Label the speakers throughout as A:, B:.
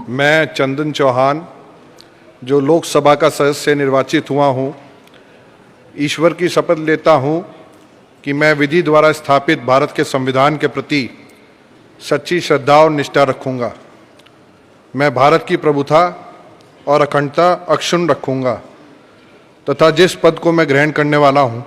A: मैं चंदन चौहान, जो लोकसभा का सदस्य निर्वाचित हुआ हूँ, ईश्वर की शपथ लेता हूँ कि मैं विधि द्वारा स्थापित भारत के संविधान के प्रति सच्ची श्रद्धा और निष्ठा रखूँगा। मैं भारत की प्रभुता और अखंडता अक्षुण्ण रखूँगा तथा जिस पद को मैं ग्रहण करने वाला हूँ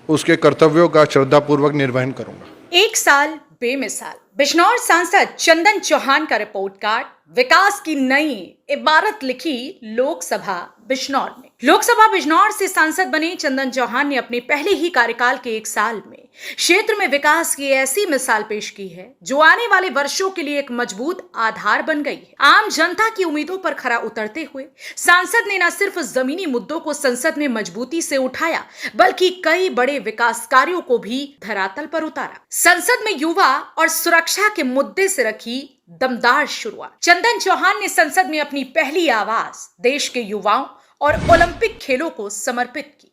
A: उसके कर्तव्यों का श्रद्धापूर्वक निर्वहन करूँगा।
B: एक साल बेमिसाल। बिजनौर सांसद चंदन चौहान का रिपोर्ट कार्ड। विकास की नई इबारत लिखी लोकसभा बिजनौर में। लोकसभा बिजनौर से सांसद बने चंदन चौहान ने अपने पहले ही कार्यकाल के एक साल में क्षेत्र में विकास की ऐसी मिसाल पेश की है जो आने वाले वर्षों के लिए एक मजबूत आधार बन गई है। आम जनता की उम्मीदों पर खरा उतरते हुए सांसद ने न सिर्फ जमीनी मुद्दों को संसद में मजबूती से उठाया बल्कि कई बड़े विकास कार्यों को भी धरातल पर उतारा। संसद में युवा और सुरक्षा के मुद्दे से रखी दमदार शुरुआत। चंदन चौहान ने संसद में अपनी पहली आवाज देश के युवाओं और ओलंपिक खेलों को समर्पित की।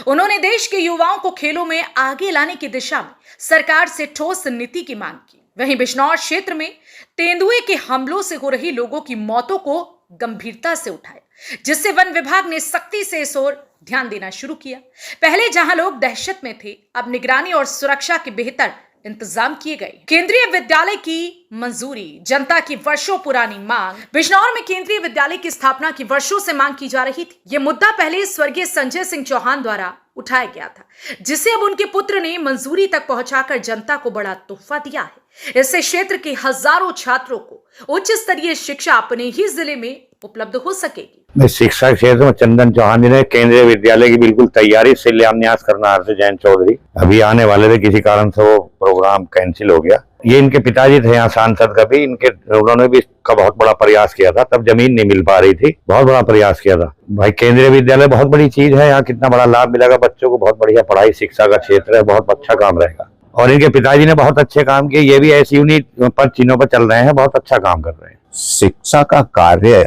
B: उन्होंने देश के युवाओं को खेलों में आगे लाने की दिशा में सरकार से ठोस नीति की मांग की। वहीं बिजनौर क्षेत्र में तेंदुए के हमलों से हो रही लोगों की मौतों को गंभीरता से उठाया, जिससे वन विभाग ने सख्ती से इस ओर ध्यान देना शुरू किया। पहले जहां लोग दहशत में थे, अब निगरानी और सुरक्षा के बेहतर इंतजाम किए गए। केंद्रीय विद्यालय की मंजूरी, जनता की वर्षों पुरानी मांग। बिजनौर में केंद्रीय विद्यालय की स्थापना की वर्षों से मांग की जा रही थी। यह मुद्दा पहले स्वर्गीय संजय सिंह चौहान द्वारा उठाया गया था, जिसे अब उनके पुत्र ने मंजूरी तक पहुंचाकर जनता को बड़ा तोहफा दिया है। इससे क्षेत्र के हजारों छात्रों को उच्च स्तरीय शिक्षा अपने ही जिले में उपलब्ध हो सकेगी।
C: मैं शिक्षा क्षेत्र में चंदन चौहान जी ने केंद्रीय विद्यालय की बिल्कुल तैयारी शिलान्यास करना हर्ष जैन चौधरी अभी आने वाले थे, किसी कारण से वो प्रोग्राम कैंसिल हो गया। ये इनके पिताजी थे यहाँ सांसद का भी, उन्होंने भी इसका बहुत बड़ा प्रयास किया था, तब जमीन नहीं मिल पा रही थी, बहुत बड़ा प्रयास किया था। भाई केंद्रीय विद्यालय बहुत बड़ी चीज है, यहाँ कितना बड़ा लाभ मिलेगा बच्चों को, बहुत बढ़िया पढ़ाई शिक्षा का क्षेत्र है, बहुत अच्छा काम रहेगा। और इनके पिताजी ने बहुत अच्छे काम किए, ये भी ऐसी उन्हीं पर चिन्हों पर चल रहे हैं, बहुत अच्छा काम कर रहे हैं।
D: शिक्षा का कार्य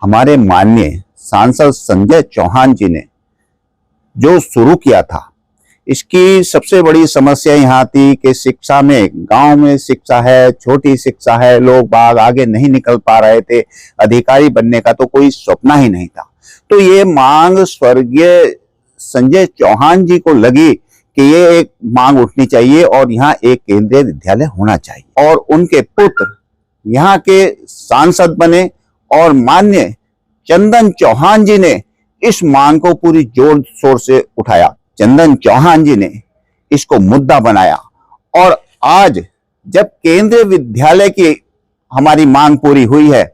D: हमारे माननीय सांसद संजय चौहान जी ने जो शुरू किया था, इसकी सबसे बड़ी समस्या यहाँ थी कि शिक्षा में, गांव में शिक्षा है, छोटी शिक्षा है, लोग बाग आगे नहीं निकल पा रहे थे, अधिकारी बनने का तो कोई सपना ही नहीं था। तो ये मांग स्वर्गीय संजय चौहान जी को लगी कि ये एक मांग उठनी चाहिए और यहाँ एक केंद्रीय विद्यालय होना चाहिए, और उनके पुत्र यहाँ के सांसद बने और माननीय चंदन चौहान जी ने इस मांग को पूरी जोर शोर से उठाया। चंदन चौहान जी ने इसको मुद्दा बनाया और आज जब केंद्रीय विद्यालय की हमारी मांग पूरी हुई है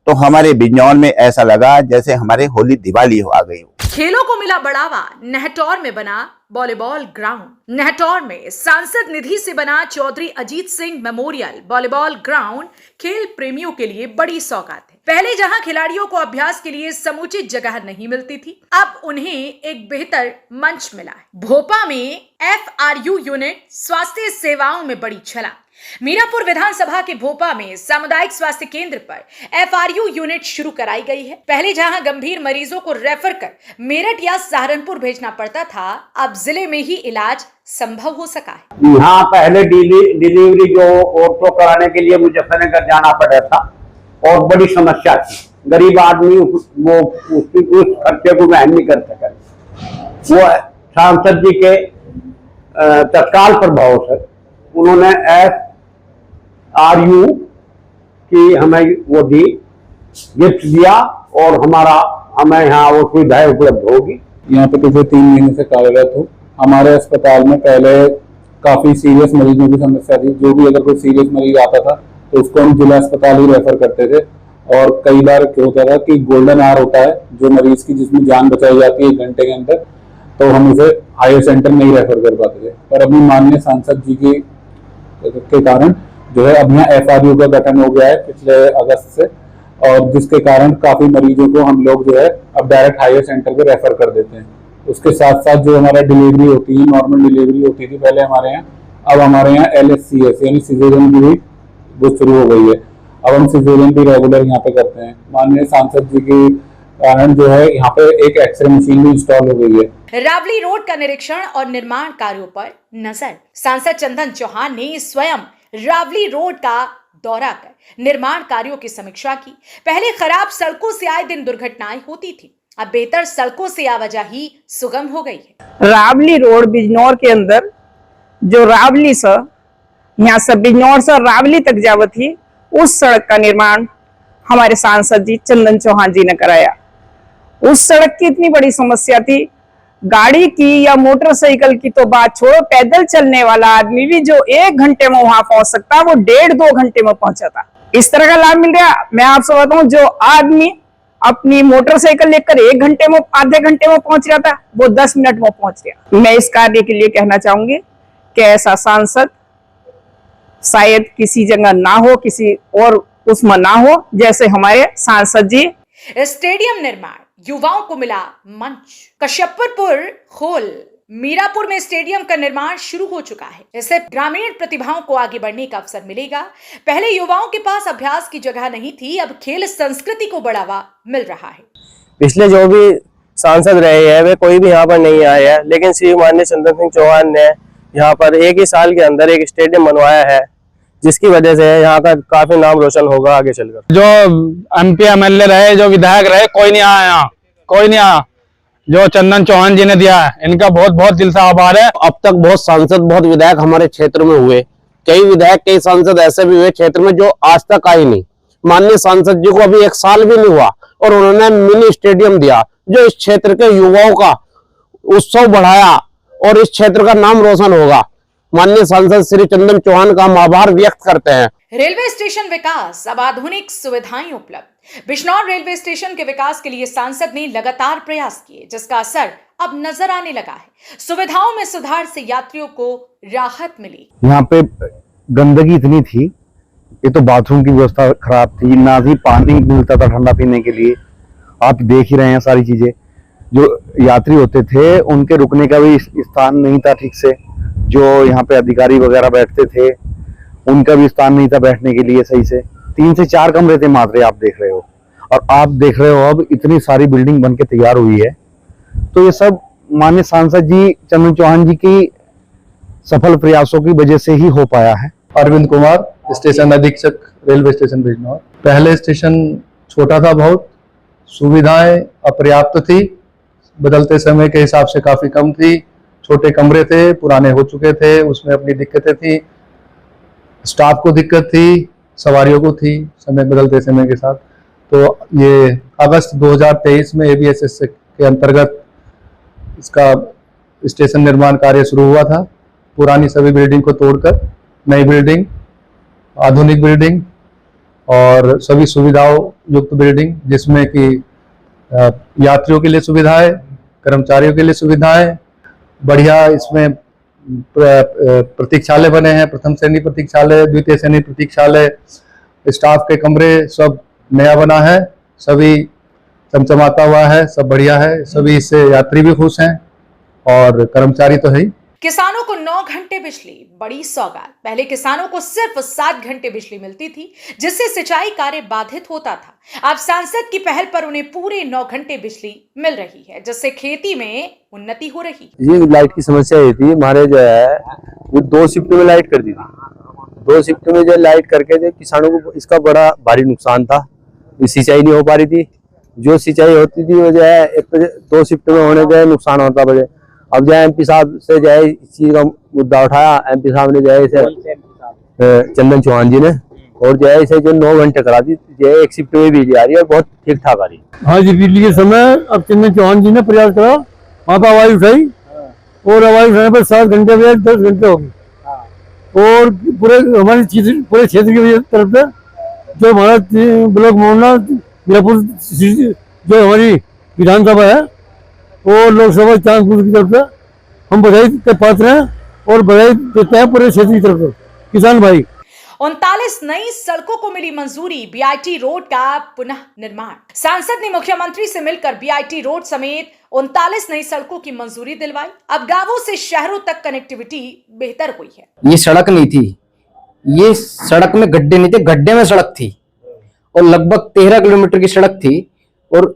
D: तो हमारे बिजनौर में ऐसा लगा जैसे हमारे होली दिवाली आ गई हो।
B: खेलों को मिला बढ़ावा। नेहटौर में बना वॉलीबॉल ग्राउंड। नेहटौर में सांसद निधि से बना Chaudhary Ajit Singh memorial volleyball ground खेल प्रेमियों के लिए बड़ी सौगात है। पहले जहां खिलाड़ियों को अभ्यास के लिए समुचित जगह नहीं मिलती थी, अब उन्हें एक बेहतर मंच मिला है। भोपा में FRU यूनिट स्वास्थ्य सेवाओं में बड़ी छलांग। मीरापुर विधानसभा के भोपा में सामुदायिक स्वास्थ्य केंद्र पर FRU यूनिट शुरू कराई गई है। पहले जहां गंभीर मरीजों को रेफर कर मेरठ या सहारनपुर भेजना पड़ता था, अब जिले में ही इलाज संभव हो सका है।
E: यहाँ पहले डिलीवरी जो औरतों कराने के लिए मुजफ्फरनगर जाना पड़ा था और बड़ी समस्या थी, गरीब आदमी वो उस खर्चे को वहन नहीं कर सका। वो सांसद जी के तत्काल प्रभाव से उन्होंने FRU की हमें वो दी, गिफ्ट दिया और हमें यहाँ वो सुविधाएं उपलब्ध होगी।
F: यहाँ पे पिछले 3 महीने से कार्यरत हूँ। हमारे अस्पताल में पहले काफी सीरियस मरीजों की समस्या थी, जो भी अगर कोई सीरियस मरीज आता था तो उसको हम जिला अस्पताल ही रेफर करते थे। और कई बार क्या होता था कि गोल्डन आवर होता है जो मरीज की, जिसमें जान बचाई जाती है 1 घंटे के अंदर, तो हम उसे हायर सेंटर नहीं रेफर कर पाते थे। पर अपनी माननीय सांसद जी के कारण जो है अब यहाँ FRU का गठन हो गया है पिछले अगस्त से, और जिसके कारण काफी मरीजों को हम लोग जो है अब डायरेक्ट हायर सेंटर पे रेफर कर देते हैं। उसके साथ साथ जो हमारा डिलीवरी होती है, नॉर्मल डिलीवरी होती थी पहले हमारे यहाँ, अब हमारे यहाँ LSCS यानी सिजेरियन की भी वो शुरू हो गई है। अब हम सिजेरियन भी रेगुलर यहाँ पे करते हैं। माननीय सांसद जी के कारण जो है यहाँ पे एक एक्सरे मशीन भी इंस्टॉल हो गई है।
B: रावली रोड का निरीक्षण और निर्माण कार्यों पर नजर। सांसद चंदन चौहान ने स्वयं रावली रोड का दौरा कर निर्माण कार्यों की समीक्षा की। पहले खराब सड़कों से आए दिन दुर्घटनाएं होती थी, अब बेहतर सड़कों से आवाजाही सुगम हो गई है।
G: रावली रोड बिजनौर के अंदर जो रावली से यहाँ से बिजनौर से रावली तक जावत थी, उस सड़क का निर्माण हमारे सांसद जी चंदन चौहान जी ने कराया। उस सड़क की इतनी बड़ी समस्या थी, गाड़ी की या मोटरसाइकिल की तो बात छोड़ो, पैदल चलने वाला आदमी भी जो 1 घंटे में वहां पहुंच सकता वो 1.5-2 घंटे में पहुंचा था। इस तरह का लाभ मिल गया। मैं आपसे बताऊं, जो आदमी अपनी मोटरसाइकिल लेकर 1 घंटे में, आधे घंटे में पहुंच रहा था, वो 10 मिनट में पहुंच गया। मैं इस कार्य के लिए कहना चाहूंगी कि ऐसा सांसद शायद किसी जगह ना हो, किसी और उसमें ना हो, जैसे हमारे सांसद जी।
B: स्टेडियम निर्माण, युवाओं को मिला मंच। कश्यपपुर खोल मीरापुर में स्टेडियम का निर्माण शुरू हो चुका है। इससे ग्रामीण प्रतिभाओं को आगे बढ़ने का अवसर मिलेगा। पहले युवाओं के पास अभ्यास की जगह नहीं थी, अब खेल संस्कृति को बढ़ावा मिल रहा है।
H: पिछले जो भी सांसद रहे हैं वे कोई भी यहाँ पर नहीं आए हैं, लेकिन श्री माननीय चंदन सिंह चौहान ने यहाँ पर 1 ही साल के अंदर एक स्टेडियम बनवाया है, जिसकी वजह से यहाँ का काफी नाम रोशन होगा आगे चलकर।
I: जो MP MLA रहे, जो विधायक रहे, कोई नहीं आया यहाँ, कोई नहीं आया। जो चंदन चौहान जी ने दिया है, इनका बहुत बहुत दिल से आभार है।
J: अब तक बहुत सांसद, बहुत विधायक हमारे क्षेत्र में हुए, कई विधायक, कई सांसद ऐसे भी हुए क्षेत्र में जो आज तक आए नहीं। माननीय सांसद जी को अभी 1 साल भी नहीं हुआ और उन्होंने मिनी स्टेडियम दिया, जो इस क्षेत्र के युवाओं का उत्सव बढ़ाया और इस क्षेत्र का नाम रोशन होगा। माननीय सांसद श्री चंदन चौहान का हम आभार व्यक्त करते हैं।
B: रेलवे स्टेशन विकास, अब आधुनिक सुविधाएं उपलब्ध। बिजनौर रेलवे स्टेशन के विकास के लिए सांसद ने लगातार प्रयास किए, जिसका असर अब नजर आने लगा है। सुविधाओं में सुधार से यात्रियों को राहत मिली।
C: यहाँ पे गंदगी इतनी थी, ये तो बाथरूम की व्यवस्था खराब थी, ना ही पानी मिलता था ठंडा पीने के लिए। आप देख ही रहे हैं सारी चीजें। जो यात्री होते थे उनके रुकने का भी स्थान नहीं था ठीक से। जो यहाँ पे अधिकारी वगैरह बैठते थे उनका भी स्थान नहीं था बैठने के लिए सही से। 3 से 4 कमरे थे मात्र, आप देख रहे हो। और आप देख रहे हो अब इतनी सारी बिल्डिंग बनके तैयार हुई है। तो ये सब माननीय सांसद जी चंदन चौहान जी की सफल प्रयासों की वजह से ही हो पाया है।
F: अरविंद कुमार, स्टेशन अधीक्षक, रेलवे स्टेशन बिजनौर। पहले स्टेशन छोटा था, बहुत सुविधाएं अपर्याप्त थी, बदलते समय के हिसाब से काफी कम थी, छोटे कमरे थे, पुराने हो चुके थे, उसमें अपनी दिक्कतें थी, स्टाफ को दिक्कत थी, सवारियों को थी, समय बदलते समय के साथ। तो ये अगस्त 2023 में ABSS के अंतर्गत इसका स्टेशन निर्माण कार्य शुरू हुआ था। पुरानी सभी बिल्डिंग को तोड़कर नई बिल्डिंग, आधुनिक बिल्डिंग और सभी सुविधाओं युक्त बिल्डिंग, जिसमें कि यात्रियों के लिए सुविधाएं, कर्मचारियों के लिए सुविधाएं, बढ़िया इसमें प्रतीक्षालय बने हैं, प्रथम श्रेणी प्रतीक्षालय, द्वितीय श्रेणी प्रतीक्षालय, स्टाफ के कमरे सब नया बना है, सभी चमचमाता हुआ है, सब बढ़िया है, सभी इससे यात्री भी खुश हैं और कर्मचारी तो है ही।
B: किसानों को 9 घंटे बिजली, बड़ी सौगात। पहले किसानों को सिर्फ 7 घंटे बिजली मिलती थी, जिससे सिंचाई कार्य बाधित होता था। अब सांसद की पहल पर उन्हें पूरे 9 घंटे बिजली मिल रही है, जिससे खेती में उन्नति हो रही।
H: ये लाइट की समस्या ये थी, हमारे जो है वो 2 शिफ्ट में लाइट कर दी थी। 2 शिफ्ट में जो लाइट करके जो किसानों को इसका बड़ा भारी नुकसान था, सिंचाई नहीं हो पा रही थी। जो सिंचाई होती थी वो जो है 2 शिफ्ट में होने के नुकसान होता वजह। अब जो है MP साहब से जो है इस चीज का मुद्दा उठाया, MP साहब ने जो है इसे चंदन चौहान जी ने, और जो है इसे जो 9 घंटे करा दी, जो है 1 शिफ्ट में बिजली आ रही है और बहुत ठीक ठाक आ रही है।
I: हाँ जी, बिजली के समय अब चंदन चौहान जी ने प्रयास करा, वहाँ पर आवाज उठाई और आवाज उठाने पर 7 घंटे में 10 घंटे हो गए। और पूरे हमारे पूरे क्षेत्र की तरफ से जो हमारा ब्लॉक मोहना मीरापुर जो हमारी विधानसभा है और लोकसभा चांदपुर की तरफ से हम बधाई के पात्र हैं और बधाई देते हैं पूरे क्षेत्र की तरफ से किसान भाई।
B: 39 नई सड़कों को मिली मंजूरी। BIT रोड का पुनः निर्माण। सांसद ने मुख्यमंत्री से मिलकर BIT रोड समेत 39 नई सड़कों की मंजूरी दिलवाई। अब गांवों से शहरों तक कनेक्टिविटी बेहतर हुई है।
K: ये सड़क नहीं थी, ये सड़क में गड्ढे नहीं थे, गड्ढे में सड़क थी और लगभग 13 किलोमीटर की सड़क थी। और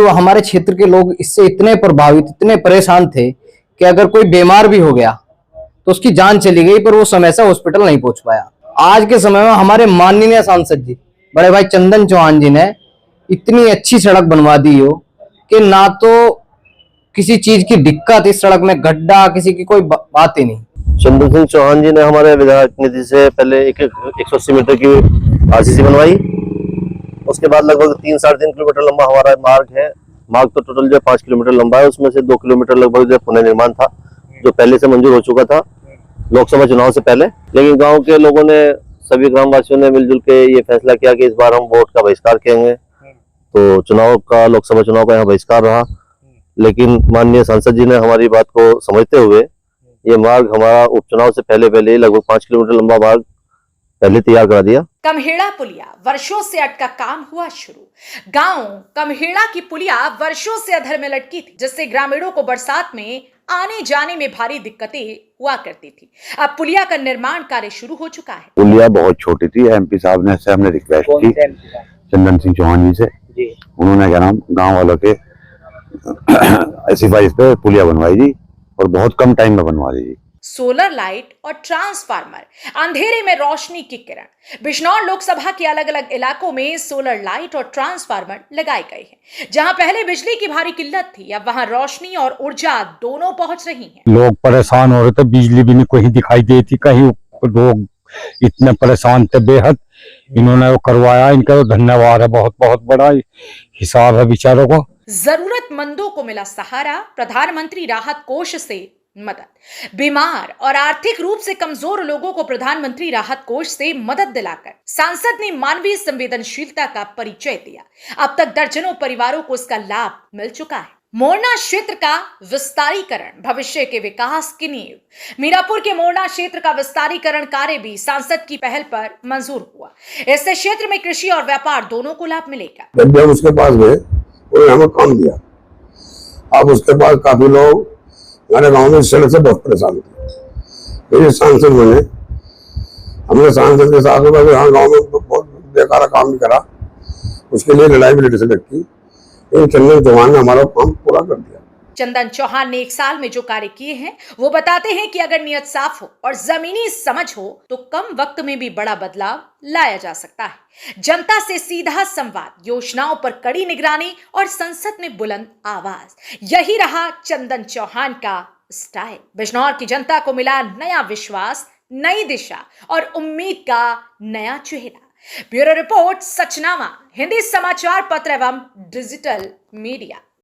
K: हमारे क्षेत्र के लोग इससे इतने प्रभावित, इतने परेशान थे कि अगर कोई बीमार भी हो गया तो उसकी जान चली गई, पर वो समय से हॉस्पिटल नहीं पहुंच पाया। आज के समय में हमारे माननीय सांसद जी बड़े भाई चंदन चौहान जी ने इतनी अच्छी सड़क बनवा दी हो कि ना तो किसी चीज की दिक्कत, इस सड़क में गड्ढा, किसी की कोई बात ही नहीं।
H: चंदन सिंह चौहान जी ने हमारे विधायक निधि से पहले 180 मीटर की आरसीसी बनवाई। उसके बाद लगभग 3-3.5 किलोमीटर लंबा हमारा मार्ग है। मार्ग तो टोटल जो 5 किलोमीटर लंबा है, उसमें से 2 किलोमीटर लगभग जो पुनर्निर्माण था, जो पहले से मंजूर हो चुका था लोकसभा चुनाव से पहले। लेकिन गांव के लोगों ने, सभी ग्रामवासियों ने मिलजुल के ये फैसला किया कि इस बार हम वोट का बहिष्कार करेंगे, तो चुनाव का, लोकसभा चुनाव का यहाँ बहिष्कार रहा। लेकिन माननीय सांसद जी ने हमारी बात को समझते हुए ये मार्ग हमारा उपचुनाव से पहले लगभग 5 किलोमीटर लंबा मार्ग पहले तैयार करा दिया।
B: कमहेड़ा पुलिया वर्षों से अटका काम हुआ शुरू। गांव कमहेड़ा की पुलिया वर्षों से अधर में लटकी थी, जिससे ग्रामीणों को बरसात में आने जाने में भारी दिक्कतें हुआ करती थी। अब पुलिया का निर्माण कार्य शुरू हो चुका है।
C: पुलिया बहुत छोटी थी, एमपी साहब ने से हमने रिक्वेस्ट की चंदन सिंह चौहान जी से, उन्होंने क्या नाम गाँव वालों के सिफारिश पे पुलिया बनवाई जी, और बहुत कम टाइम में बनवा दी।
B: सोलर लाइट और ट्रांसफार्मर, अंधेरे में रोशनी की किरण। बिजनौर लोकसभा के अलग अलग इलाकों में सोलर लाइट और ट्रांसफार्मर लगाए गए हैं। जहां पहले बिजली की भारी किल्लत थी, अब वहां रोशनी और ऊर्जा दोनों पहुंच रही हैं।
I: लोग परेशान हो रहे थे, बिजली भी नहीं कहीं दिखाई देती, कहीं लोग इतने परेशान थे बेहद। इन्होंने वो करवाया, इनका तो धन्यवाद है, बहुत बहुत बड़ा हिसाब है बेचारों को।
B: जरूरतमंदों को मिला सहारा, प्रधानमंत्री राहत कोष से मदद। बीमार और आर्थिक रूप से कमजोर लोगों को प्रधानमंत्री राहत कोष से मदद दिलाकर सांसद ने मानवीय संवेदनशीलता का परिचय दिया। अब तक दर्जनों परिवारों को इसका लाभ मिल चुका है। मोरना क्षेत्र का विस्तारीकरण भविष्य के विकास की नींव। मीरापुर के मोरना क्षेत्र का विस्तारीकरण कार्य भी सांसद की पहल पर मंजूर हुआ। इससे क्षेत्र में कृषि और व्यापार दोनों को लाभ मिलेगा।
L: जब हम उसके पास गए, उन्होंने हमें काम दिया। अब उसके बाद काफी लोग हमारे गांव में सड़क से बहुत परेशान थे। तो ये सांसद बने, हमने सांसद के साथ हाँ गाँव में बहुत बेकार काम नहीं करा, उसके लिए लड़ाई भी लड़ी से लगी। चंदन चौहान ने हमारा काम पूरा कर दिया।
B: चंदन चौहान ने 1 साल में जो कार्य किए हैं वो बताते हैं कि अगर नियत साफ हो और जमीनी समझ हो तो कम वक्त में भी बड़ा बदलाव लाया जा सकता है। जनता से सीधा संवाद, योजनाओं पर कड़ी निगरानी और संसद में बुलंद आवाज, यही रहा चंदन चौहान का स्टाइल। बिजनौर की जनता को मिला नया विश्वास, नई दिशा और उम्मीद का नया चेहरा। ब्यूरो रिपोर्ट, सचनामा, हिंदी समाचार पत्र एवं डिजिटल मीडिया।